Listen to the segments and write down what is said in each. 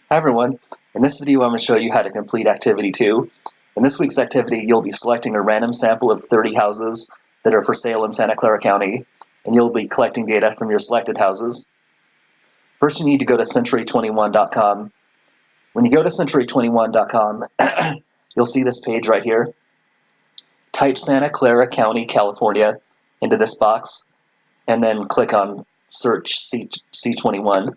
Hi everyone, in this video I'm going to show you how to complete Activity 2. In this week's activity you'll be selecting a random sample of 30 houses that are for sale in Santa Clara County, and you'll be collecting data from your selected houses. First you need to go to century21.com. When you go to century21.com, you'll see this page right here. Type Santa Clara County, California into this box, and then click on Search C21.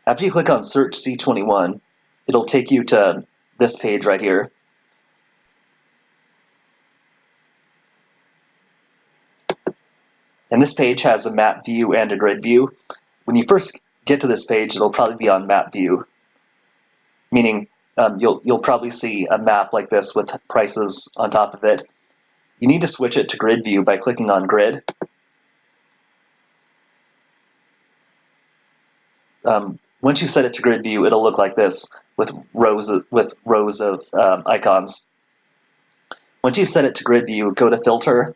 After you click on Search C21, it'll take you to this page right here. And this page has a map view and a grid view. When you first get to this page, it'll probably be on map view, meaning you'll probably see a map like this with prices on top of it. You need to switch it to grid view by clicking on grid. Once you set it to grid view, it'll look like this with rows of icons. Once you set it to grid view, go to Filter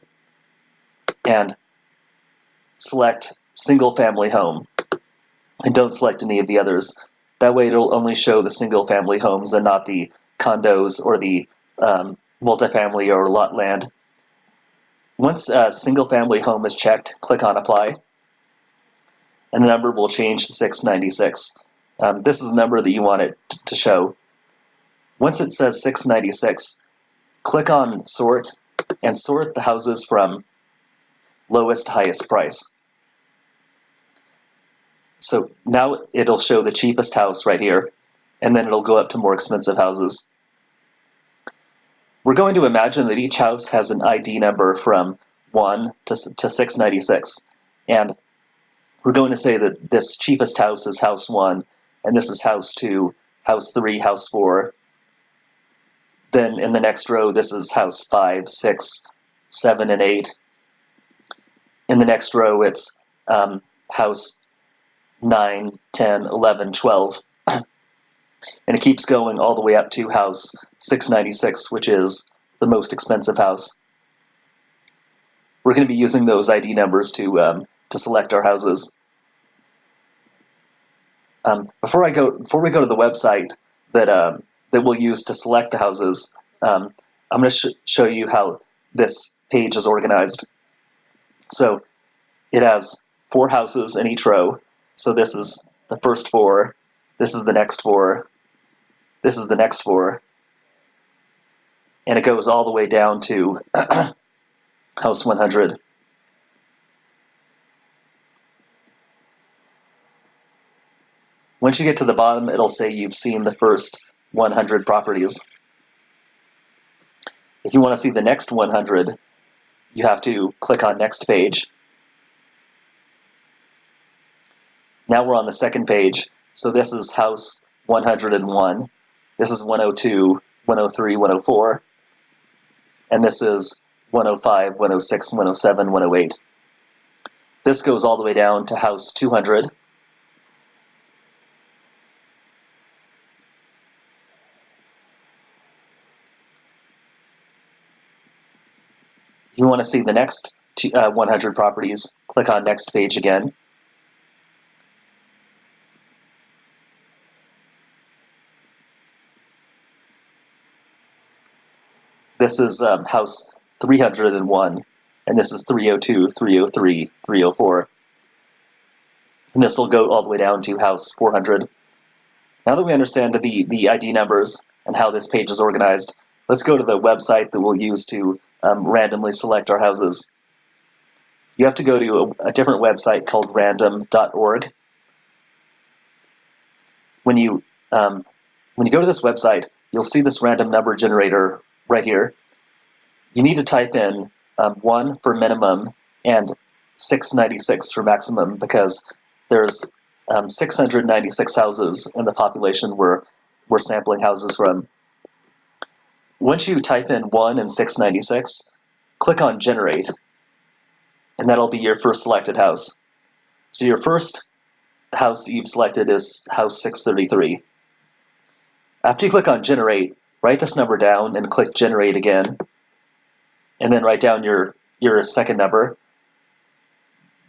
and select Single Family Home, and don't select any of the others. That way it'll only show the single family homes and not the condos or the multifamily or lot land. Once a single family home is checked, click on Apply, and the number will change to 696. This is the number that you want it to show. Once it says 696, click on Sort and sort the houses from lowest to highest price. So now it'll show the cheapest house right here, and then it'll go up to more expensive houses. We're going to imagine that each house has an ID number from 1 to 696, and we're going to say that this cheapest house is house 1, and this is house 2, house 3, house 4. Then in the next row, this is house 5, 6, 7, and 8. In the next row, it's house 9, 10, 11, 12. And it keeps going all the way up to house 696, which is the most expensive house. We're going to be using those ID numbers to select our houses. Before we go to the website that we'll use to select the houses, I'm going to show you how this page is organized. So it has 4 houses in each row. So this is the first 4, this is the next 4, this is the next 4, and it goes all the way down to house 100. Once you get to the bottom, it'll say you've seen the first 100 properties. If you want to see the next 100, you have to click on Next Page. Now we're on the second page, so this is house 101, this is 102, 103, 104, and this is 105, 106, 107, 108. This goes all the way down to house 200. If you want to see the next 100 properties, click on Next Page again. This is house 301, and this is 302, 303, 304. And this will go all the way down to house 400. Now that we understand the ID numbers and how this page is organized, let's go to the website that we'll use to randomly select our houses. You have to go to a different website called random.org. When you go to this website, you'll see this random number generator right here. You need to type in 1 for minimum and 696 for maximum, because there's 696 houses in the population we're sampling houses from. Once you type in 1 and 696, click on Generate, and that'll be your first selected house. So your first house that you've selected is house 633. After you click on Generate, write this number down and click Generate again, and then write down your second number.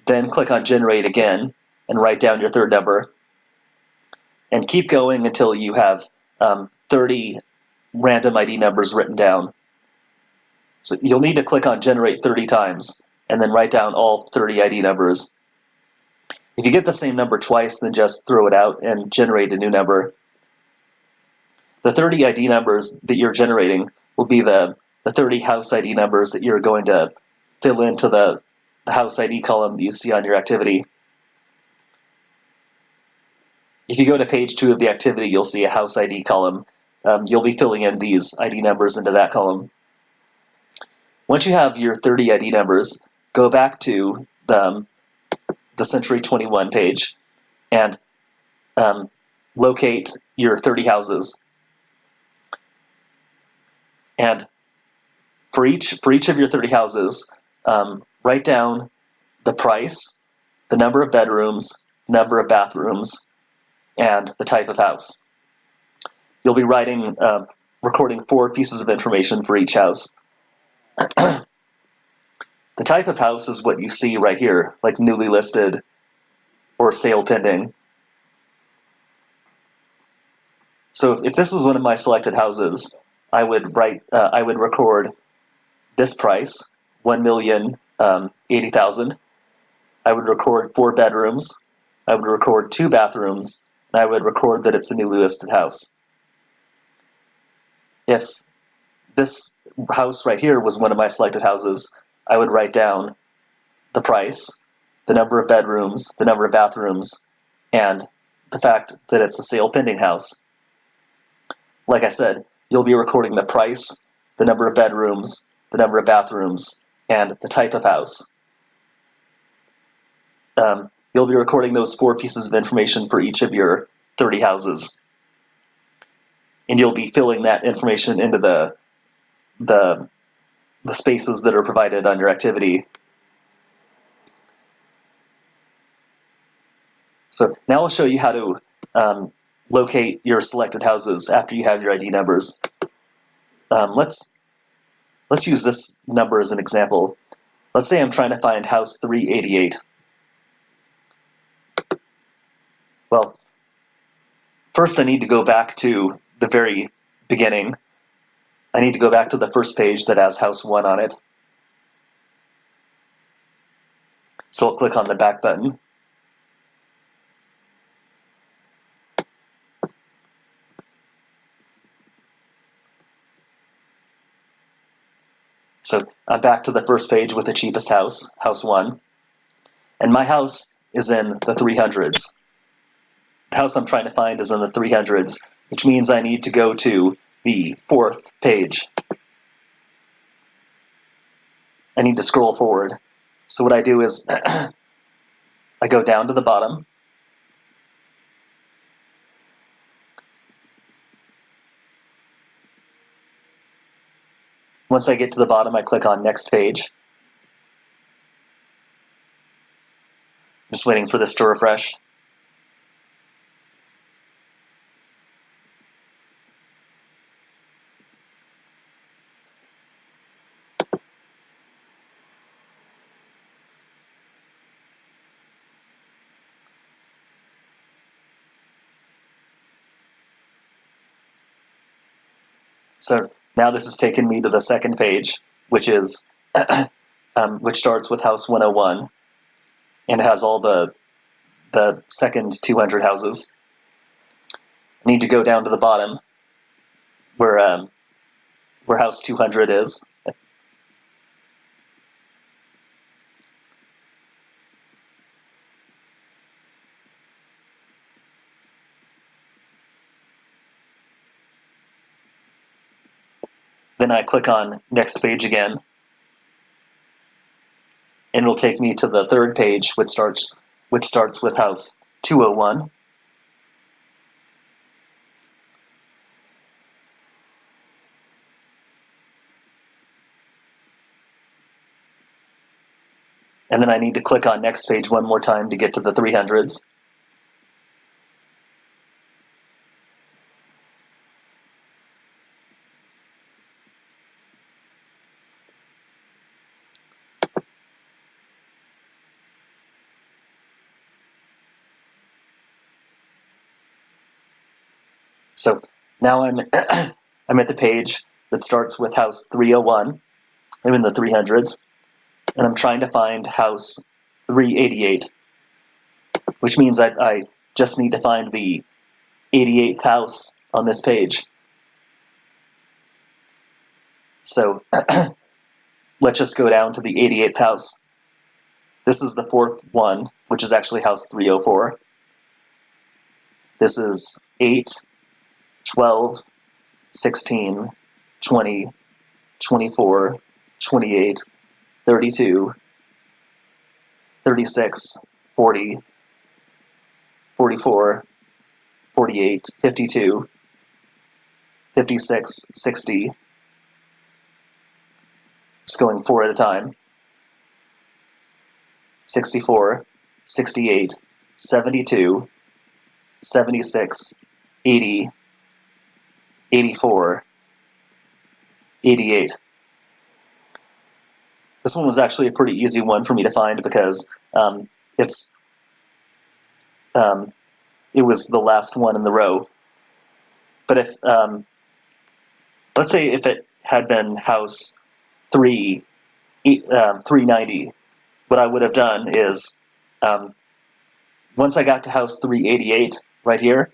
Then click on Generate again and write down your third number. and keep going until you have 30 random ID numbers written down. So you'll need to click on generate 30 times and then write down all 30 ID numbers. If you get the same number twice, then just throw it out and generate a new number. The 30 ID numbers that you're generating will be the 30 house ID numbers that you're going to fill into the house ID column that you see on your activity. If you go to page 2 of the activity, you'll see a house ID column. You'll be filling in these ID numbers into that column. Once you have your 30 ID numbers, go back to the Century 21 page and locate your 30 houses. And for each of your 30 houses, write down the price, the number of bedrooms, number of bathrooms, and the type of house. You'll be recording 4 pieces of information for each house. The type of house is what you see right here, like newly listed or sale pending. So if this was one of my selected houses, I would record this price, $1,080,000. I would record 4 bedrooms. I would record 2 bathrooms, and I would record that it's a newly listed house. If this house right here was one of my selected houses, I would write down the price, the number of bedrooms, the number of bathrooms, and the fact that it's a sale pending house. Like I said, you'll be recording the price, the number of bedrooms, the number of bathrooms, and the type of house. You'll be recording those 4 pieces of information for each of your 30 houses. And you'll be filling that information into the spaces that are provided on your activity. So now I'll show you how to locate your selected houses after you have your ID numbers. Let's use this number as an example. Let's say I'm trying to find house 388. Well, first I need to go back to the very beginning. I need to go back to the first page that has house 1 on it. So I'll click on the back button. So I'm back to the first page with the cheapest house, house 1. And my house is in the 300s. The house I'm trying to find is in the 300s, which means I need to go to the 4th page. I need to scroll forward. So what I do is I go down to the bottom. Once I get to the bottom, I click on Next Page. Just waiting for this to refresh. So now this has taken me to the 2nd page, which is which starts with house 101 and has all the second 200 houses. I need to go down to the bottom where house 200 is. Then I click on Next Page again, and it'll take me to the 3rd page, which starts with house 201. And then I need to click on Next Page one more time to get to the 300s. So now I'm at the page that starts with house 301. I'm in the 300s, and I'm trying to find house 388, which means I just need to find the 88th house on this page. So let's just go down to the 88th house. This is the fourth one, which is actually house 304. This is 8, 12, 16, 20, 24, 28, 32, 36, 40, 44, 48, 52, 56, 60. Just going 4 at a time. 64, 68, 72, 76, 80, 84, 88. This one was actually a pretty easy one for me to find because it was the last one in the row. But if let's say if it had been house 390, what I would have done is once I got to house 388 right here,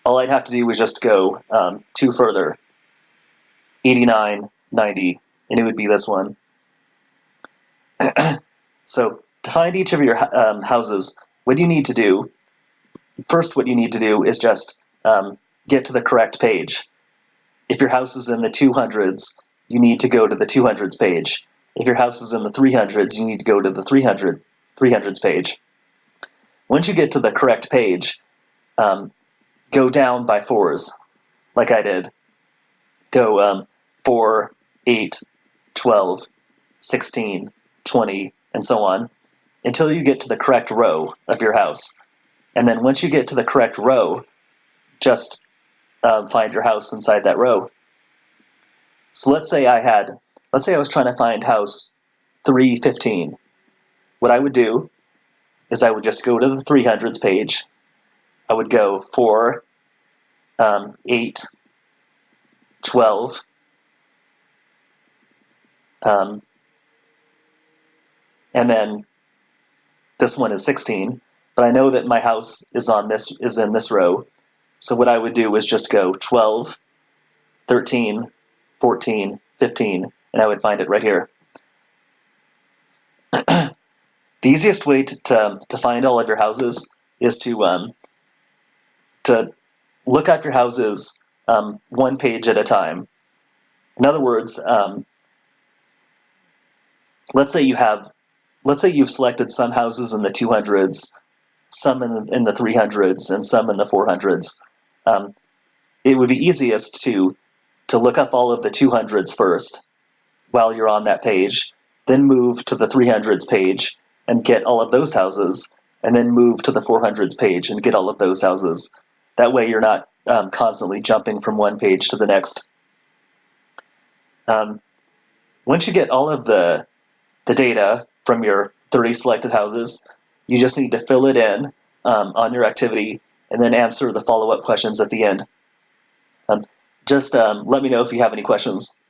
all I'd have to do was just go 2 further, 89, 90, and it would be this one. So to find each of your houses, what you need to do, first what you need to do is just get to the correct page. If your house is in the 200s, you need to go to the 200s page. If your house is in the 300s, you need to go to the 300s page. Once you get to the correct page, go down by 4s, like I did. Go 4, 8, 12, 16, 20, and so on, until you get to the correct row of your house. And then once you get to the correct row, just find your house inside that row. So let's say I was trying to find house 315. What I would do is I would just go to the 300s page. I would go 4, 8, 12, and then this one is 16, but I know that my house is in this row. So what I would do is just go 12, 13, 14, 15, and I would find it right here. The easiest way to find all of your houses is to look up your houses one page at a time. In other words, let's say you've selected some houses in the 200s, some in the 300s, and some in the 400s. It would be easiest to look up all of the 200s first while you're on that page, then move to the 300s page and get all of those houses, and then move to the 400s page and get all of those houses. That way you're not constantly jumping from one page to the next. Once you get all of the data from your 30 selected houses, you just need to fill it in on your activity and then answer the follow-up questions at the end. Just let me know if you have any questions.